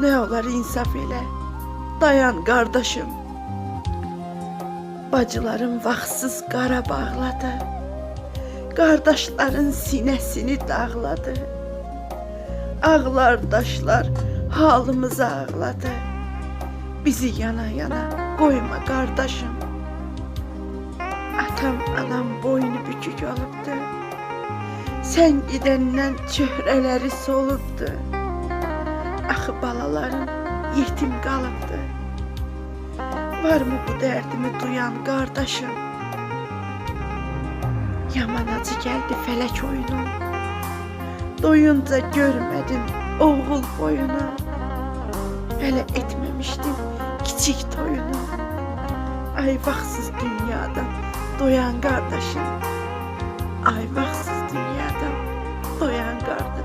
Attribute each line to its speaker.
Speaker 1: Ne olar insaf elə. Dayan qardaşım. Bacılarım vaxtsız qara bağladı. Qardaşların sinəsini dağladı. Ağlar daşlar halımızı ağladı. Bizi yana yana qoyma qardaşım. Atam anam boynu bükük olubdu. Sən gidəndən çöhrələri solubdu. Axı balalarım yetim qalıbdı. Varmı bu dərdimi duyan qardaşım? Yaman acı gəldi fələk oyunu. Doyunca görmədim oğul boyunu. Hələ etməmişdim kiçik toyunu. Ay vaxtsız dünyadan doyan qardaşım. Ay vaxtsız dünyadan doyan qardaşım.